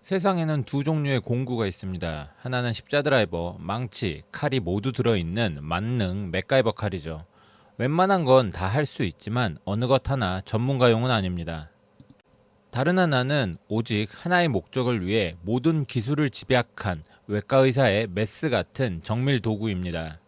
세상에는 두 종류의 공구가 있습니다. 하나는 십자 드라이버, 망치, 칼이 모두 들어있는 만능 맥가이버 칼이죠. 웬만한 건 다 할 수 있지만 어느 것 하나 전문가용은 아닙니다. 다른 하나는 오직 하나의 목적을 위해 모든 기술을 집약한 외과의사의 메스 같은 정밀 도구입니다.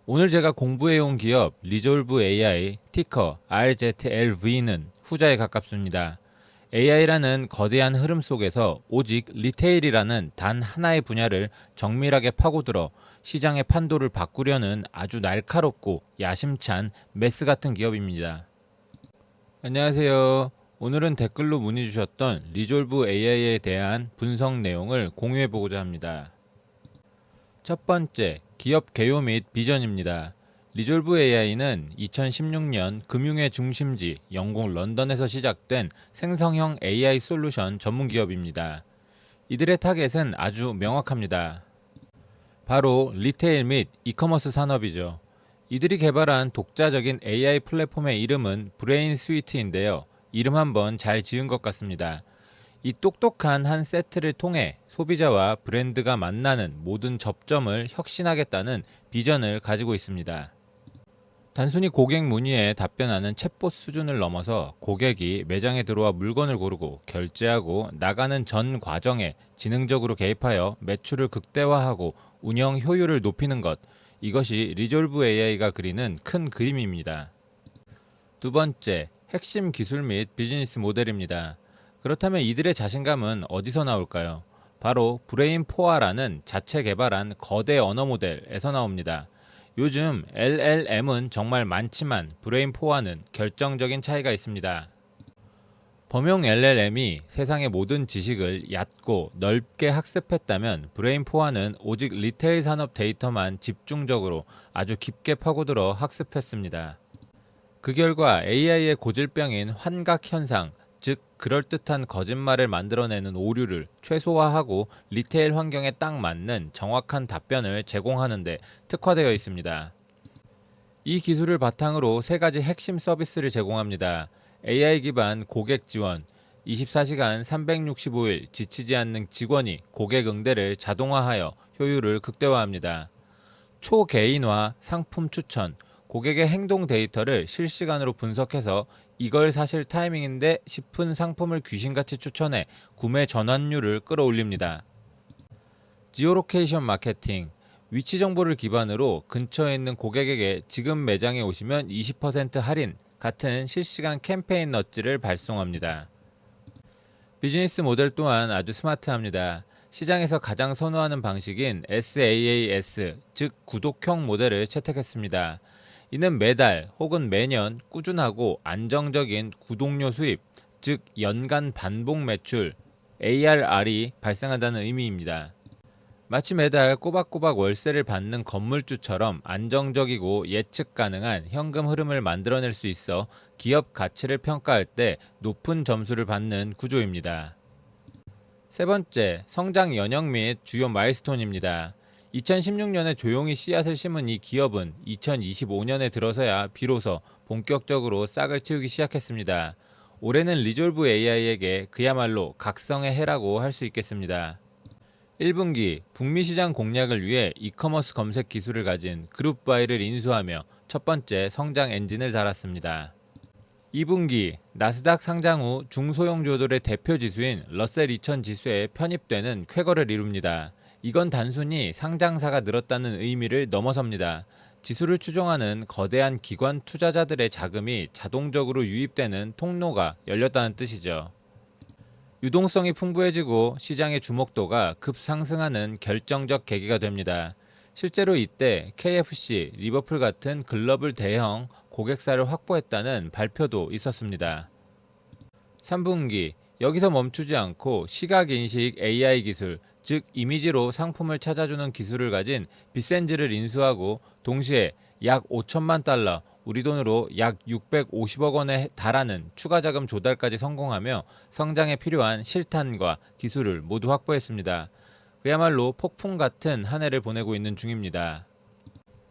오늘 제가 공부해온 기업 리졸브 AI 티커 RZLV는 후자에 가깝습니다. AI라는 거대한 흐름 속에서 오직 리테일이라는 단 하나의 분야를 정밀하게 파고들어 시장의 판도를 바꾸려는 아주 날카롭고 야심찬 메스 같은 기업입니다. 안녕하세요. 오늘은 댓글로 문의 주셨던 리졸브 AI에 대한 분석 내용을 공유해 보고자 합니다. 첫 번째, 기업 개요 및 비전입니다. 리졸브 AI는 2016년 금융의 중심지 영국 런던에서 시작된 생성형 AI 솔루션 전문 기업입니다. 이들의 타겟은 아주 명확합니다. 바로 리테일 및 이커머스 산업이죠. 이들이 개발한 독자적인 AI 플랫폼의 이름은 브레인 스위트인데요. 이름 한번 잘 지은 것 같습니다. 이 똑똑한 한 세트를 통해 소비자와 브랜드가 만나는 모든 접점을 혁신하겠다는 비전을 가지고 있습니다. 단순히 고객 문의에 답변하는 챗봇 수준을 넘어서 고객이 매장에 들어와 물건을 고르고 결제하고 나가는 전 과정에 지능적으로 개입하여 매출을 극대화하고 운영 효율을 높이는 것, 이것이 리졸브 AI가 그리는 큰 그림입니다. 두 번째, 핵심 기술 및 비즈니스 모델입니다. 그렇다면 이들의 자신감은 어디서 나올까요? 바로 브레인4라는 자체 개발한 거대 언어 모델에서 나옵니다. 요즘 LLM은 정말 많지만 브레인4와는 결정적인 차이가 있습니다. 범용 LLM이 세상의 모든 지식을 얕고 넓게 학습했다면 브레인4와는 오직 리테일 산업 데이터만 집중적으로 아주 깊게 파고들어 학습했습니다. 그 결과 AI의 고질병인 환각 현상, 즉 그럴듯한 거짓말을 만들어내는 오류를 최소화하고 리테일 환경에 딱 맞는 정확한 답변을 제공하는 데 특화되어 있습니다. 이 기술을 바탕으로 세 가지 핵심 서비스를 제공합니다. AI 기반 고객 지원, 24시간 365일 지치지 않는 직원이 고객 응대를 자동화하여 효율을 극대화합니다. 초개인화 상품 추천, 고객의 행동 데이터를 실시간으로 분석해서 이걸 사실 타이밍인데 싶은 상품을 귀신같이 추천해 구매 전환율을 끌어올립니다. 지오로케이션 마케팅, 위치 정보를 기반으로 근처에 있는 고객에게 지금 매장에 오시면 20% 할인 같은 실시간 캠페인 너츠를 발송합니다. 비즈니스 모델 또한 아주 스마트합니다. 시장에서 가장 선호하는 방식인 SaaS, 즉 구독형 모델을 채택했습니다. 이는 매달 혹은 매년 꾸준하고 안정적인 구독료 수입, 즉 연간 반복 매출 ARR이 발생한다는 의미입니다. 마치 매달 꼬박꼬박 월세를 받는 건물주처럼 안정적이고 예측 가능한 현금 흐름을 만들어낼 수 있어 기업 가치를 평가할 때 높은 점수를 받는 구조입니다. 세 번째, 성장 연형 및 주요 마일스톤입니다. 2016년에 조용히 씨앗을 심은 이 기업은 2025년에 들어서야 비로소 본격적으로 싹을 틔우기 시작했습니다. 올해는 리졸브 AI에게 그야말로 각성의 해라고 할 수 있겠습니다. 1분기 북미 시장 공략을 위해 이커머스 검색 기술을 가진 그룹바이를 인수하며 첫 번째 성장 엔진을 달았습니다. 2분기 나스닥 상장 후 중소형주들의 대표 지수인 러셀 2000 지수에 편입되는 쾌거를 이룹니다. 이건 단순히 상장사가 늘었다는 의미를 넘어섭니다. 지수를 추종하는 거대한 기관 투자자들의 자금이 자동적으로 유입되는 통로가 열렸다는 뜻이죠. 유동성이 풍부해지고 시장의 주목도가 급상승하는 결정적 계기가 됩니다. 실제로 이때 KFC, 리버풀 같은 글로벌 대형 고객사를 확보했다는 발표도 있었습니다. 3분기 여기서 멈추지 않고 시각인식 AI 기술, 즉 이미지로 상품을 찾아주는 기술을 가진 비센즈를 인수하고 동시에 약 5천만 달러, 우리 돈으로 약 650억 원에 달하는 추가 자금 조달까지 성공하며 성장에 필요한 실탄과 기술을 모두 확보했습니다. 그야말로 폭풍 같은 한 해를 보내고 있는 중입니다.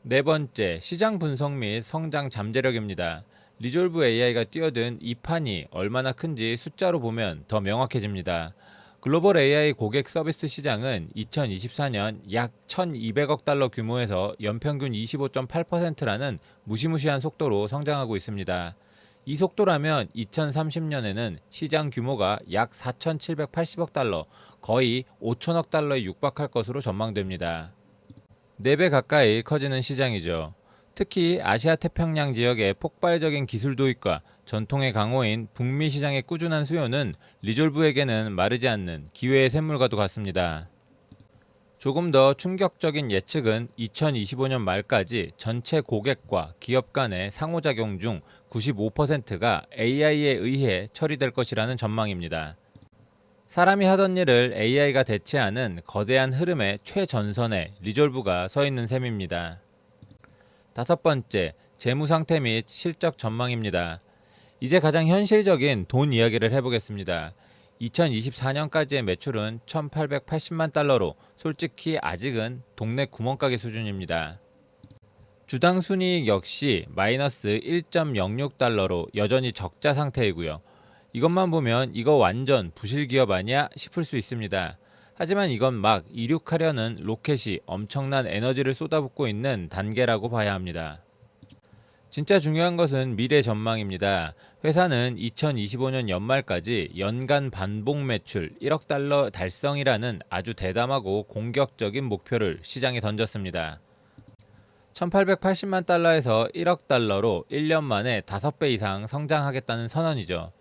네 번째, 시장 분석 및 성장 잠재력입니다. 리졸브 AI가 뛰어든 이 판이 얼마나 큰지 숫자로 보면 더 명확해집니다. 글로벌 AI 고객 서비스 시장은 2024년 약 1,200억 달러 규모에서 연평균 25.8%라는 무시무시한 속도로 성장하고 있습니다. 이 속도라면 2030년에는 시장 규모가 약 4,780억 달러, 거의 5천억 달러에 육박할 것으로 전망됩니다. 4배 가까이 커지는 시장이죠. 특히 아시아 태평양 지역의 폭발적인 기술 도입과 전통의 강호인 북미 시장의 꾸준한 수요는 리졸브에게는 마르지 않는 기회의 샘물과도 같습니다. 조금 더 충격적인 예측은 2025년 말까지 전체 고객과 기업 간의 상호작용 중 95%가 AI에 의해 처리될 것이라는 전망입니다. 사람이 하던 일을 AI가 대체하는 거대한 흐름의 최전선에 리졸브가 서 있는 셈입니다. 다섯 번째, 재무 상태 및 실적 전망입니다. 이제 가장 현실적인 돈 이야기를 해보겠습니다. 2024년까지의 매출은 1,880만 달러로 솔직히 아직은 동네 구멍가게 수준입니다. 주당 순이익 역시 마이너스 1.06달러로 여전히 적자 상태이고요. 이것만 보면 이거 완전 부실 기업 아니야 싶을 수 있습니다. 하지만 이건 막 이륙하려는 로켓이 엄청난 에너지를 쏟아붓고 있는 단계라고 봐야 합니다. 진짜 중요한 것은 미래 전망입니다. 회사는 2025년 연말까지 연간 반복 매출 1억 달러 달성이라는 아주 대담하고 공격적인 목표를 시장에 던졌습니다. 1880만 달러에서 1억 달러로 1년 만에 5배 이상 성장하겠다는 선언이죠.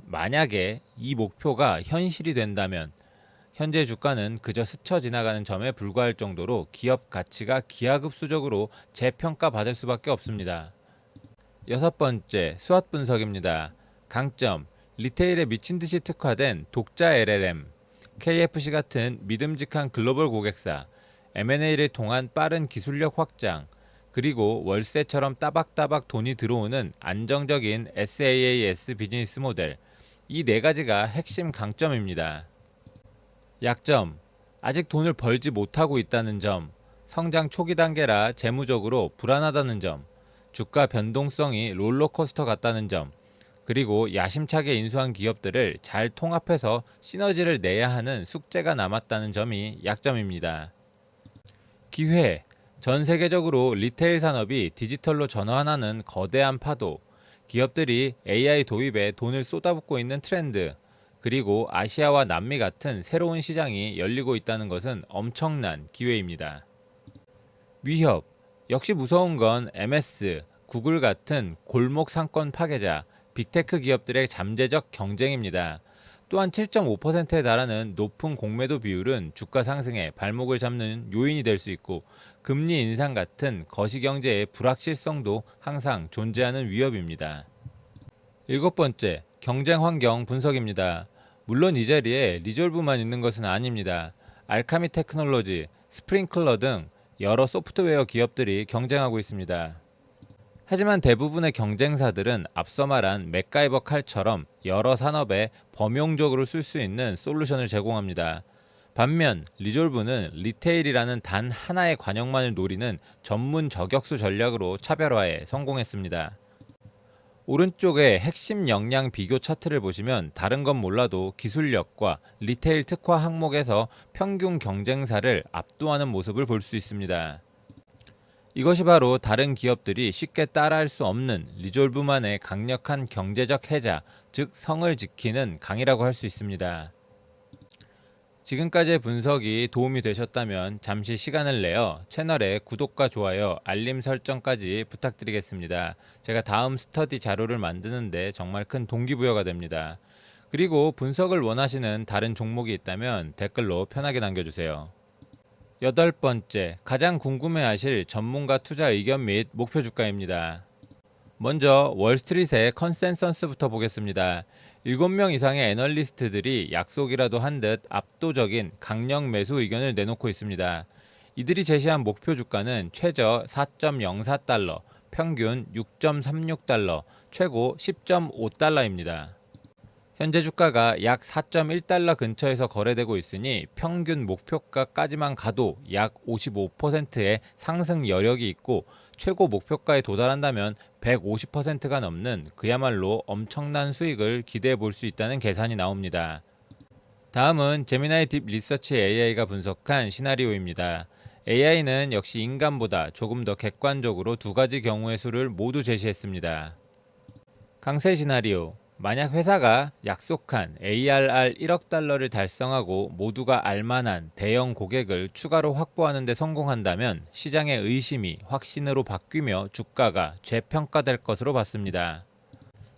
만약에 이 목표가 현실이 된다면 현재 주가는 그저 스쳐 지나가는 점에 불과할 정도로 기업 가치가 기하급수적으로 재평가받을 수밖에 없습니다. 여섯 번째, 수학 분석입니다. 강점, 리테일에 미친 듯이 특화된 독자 LLM, KFC 같은 믿음직한 글로벌 고객사, M&A를 통한 빠른 기술력 확장, 그리고 월세처럼 따박따박 돈이 들어오는 안정적인 SaaS 비즈니스 모델, 이 네 가지가 핵심 강점입니다. 약점, 아직 돈을 벌지 못하고 있다는 점, 성장 초기 단계라 재무적으로 불안하다는 점, 주가 변동성이 롤러코스터 같다는 점, 그리고 야심차게 인수한 기업들을 잘 통합해서 시너지를 내야 하는 숙제가 남았다는 점이 약점입니다. 기회, 전 세계적으로 리테일 산업이 디지털로 전환하는 거대한 파도, 기업들이 AI 도입에 돈을 쏟아붓고 있는 트렌드, 그리고 아시아와 남미 같은 새로운 시장이 열리고 있다는 것은 엄청난 기회입니다. 위협, 역시 무서운 건 MS, 구글 같은 골목 상권 파괴자, 빅테크 기업들의 잠재적 경쟁입니다. 또한 7.5%에 달하는 높은 공매도 비율은 주가 상승에 발목을 잡는 요인이 될 수 있고, 금리 인상 같은 거시경제의 불확실성도 항상 존재하는 위협입니다. 일곱 번째, 경쟁 환경 분석입니다. 물론 이 자리에 리졸브만 있는 것은 아닙니다. 알카미 테크놀로지, 스프링클러 등 여러 소프트웨어 기업들이 경쟁하고 있습니다. 하지만 대부분의 경쟁사들은 앞서 말한 맥가이버 칼처럼 여러 산업에 범용적으로 쓸 수 있는 솔루션을 제공합니다. 반면 리졸브는 리테일이라는 단 하나의 관역만을 노리는 전문 저격수 전략으로 차별화에 성공했습니다. 오른쪽의 핵심 역량 비교 차트를 보시면 다른 건 몰라도 기술력과 리테일 특화 항목에서 평균 경쟁사를 압도하는 모습을 볼 수 있습니다. 이것이 바로 다른 기업들이 쉽게 따라할 수 없는 리졸브만의 강력한 경제적 해자, 즉 성을 지키는 강이라고 할 수 있습니다. 지금까지의 분석이 도움이 되셨다면 잠시 시간을 내어 채널에 구독과 좋아요, 알림 설정까지 부탁드리겠습니다. 제가 다음 스터디 자료를 만드는데 정말 큰 동기부여가 됩니다. 그리고 분석을 원하시는 다른 종목이 있다면 댓글로 편하게 남겨주세요. 여덟 번째, 가장 궁금해하실 전문가 투자 의견 및 목표 주가입니다. 먼저 월스트릿의 컨센서스부터 보겠습니다. 7명 이상의 애널리스트들이 약속이라도 한 듯 압도적인 강력 매수 의견을 내놓고 있습니다. 이들이 제시한 목표 주가는 최저 4.04달러, 평균 6.36달러, 최고 10.5달러입니다. 현재 주가가 약 4.1달러 근처에서 거래되고 있으니 평균 목표가까지만 가도 약 55%의 상승 여력이 있고, 최고 목표가에 도달한다면 150%가 넘는 그야말로 엄청난 수익을 기대해 볼 수 있다는 계산이 나옵니다. 다음은 제미나이 딥 리서치 AI가 분석한 시나리오입니다. AI는 역시 인간보다 조금 더 객관적으로 두 가지 경우의 수를 모두 제시했습니다. 강세 시나리오. 만약 회사가 약속한 ARR 1억 달러를 달성하고 모두가 알만한 대형 고객을 추가로 확보하는 데 성공한다면 시장의 의심이 확신으로 바뀌며 주가가 재평가될 것으로 봤습니다.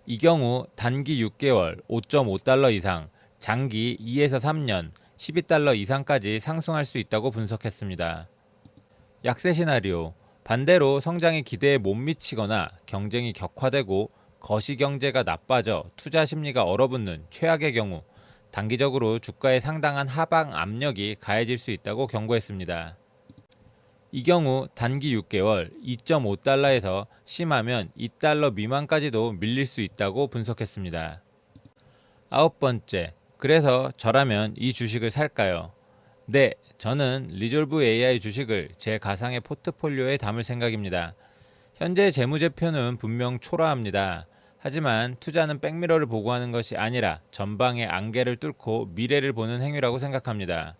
이 경우 단기 6개월 5.5달러 이상, 장기 2에서 3년 12달러 이상까지 상승할 수 있다고 분석했습니다. 약세 시나리오. 반대로 성장의 기대에 못 미치거나 경쟁이 격화되고 거시경제가 나빠져 투자 심리가 얼어붙는 최악의 경우 단기적으로 주가에 상당한 하방 압력이 가해질 수 있다고 경고했습니다. 이 경우 단기 6개월 2.5달러에서 심하면 2달러 미만까지도 밀릴 수 있다고 분석했습니다. 아홉 번째, 그래서 저라면 이 주식을 살까요? 네, 저는 리졸브 AI 주식을 제 가상의 포트폴리오에 담을 생각입니다. 현재 재무제표는 분명 초라합니다. 하지만 투자는 백미러를 보고 하는 것이 아니라 전방의 안개를 뚫고 미래를 보는 행위라고 생각합니다.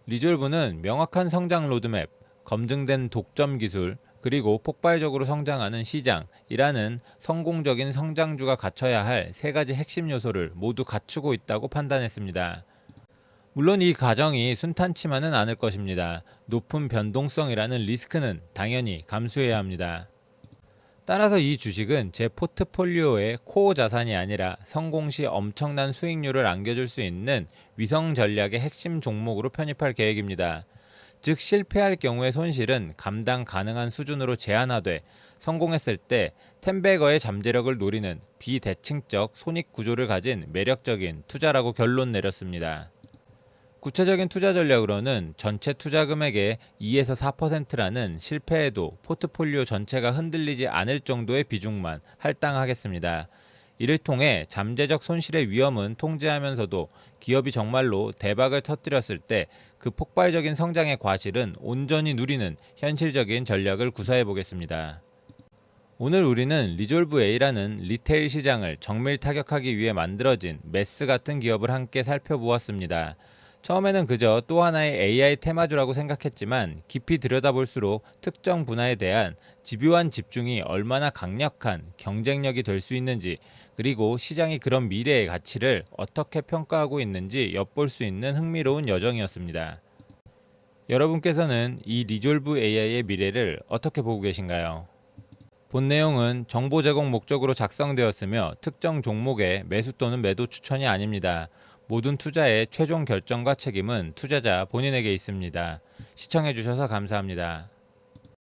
리졸브는 명확한 성장 로드맵, 검증된 독점 기술, 그리고 폭발적으로 성장하는 시장이라는 성공적인 성장주가 갖춰야 할 세 가지 핵심 요소를 모두 갖추고 있다고 판단했습니다. 물론 이 과정이 순탄치만은 않을 것입니다. 높은 변동성이라는 리스크는 당연히 감수해야 합니다. 따라서 이 주식은 제 포트폴리오의 코어 자산이 아니라 성공 시 엄청난 수익률을 안겨줄 수 있는 위성 전략의 핵심 종목으로 편입할 계획입니다. 즉 실패할 경우의 손실은 감당 가능한 수준으로 제한하되 성공했을 때 텐베거의 잠재력을 노리는 비대칭적 손익 구조를 가진 매력적인 투자라고 결론 내렸습니다. 구체적인 투자 전략으로는 전체 투자 금액의 2에서 4%라는 실패에도 포트폴리오 전체가 흔들리지 않을 정도의 비중만 할당하겠습니다. 이를 통해 잠재적 손실의 위험은 통제하면서도 기업이 정말로 대박을 터뜨렸을 때 그 폭발적인 성장의 과실은 온전히 누리는 현실적인 전략을 구사해 보겠습니다. 오늘 우리는 리졸브 A라는 리테일 시장을 정밀 타격하기 위해 만들어진 메스 같은 기업을 함께 살펴보았습니다. 처음에는 그저 또 하나의 AI 테마주라고 생각했지만 깊이 들여다볼수록 특정 분야에 대한 집요한 집중이 얼마나 강력한 경쟁력이 될 수 있는지, 그리고 시장이 그런 미래의 가치를 어떻게 평가하고 있는지 엿볼 수 있는 흥미로운 여정이었습니다. 여러분께서는 이 리졸브 AI의 미래를 어떻게 보고 계신가요? 본 내용은 정보 제공 목적으로 작성되었으며 특정 종목의 매수 또는 매도 추천이 아닙니다. 모든 투자의 최종 결정과 책임은 투자자 본인에게 있습니다. 시청해주셔서 감사합니다.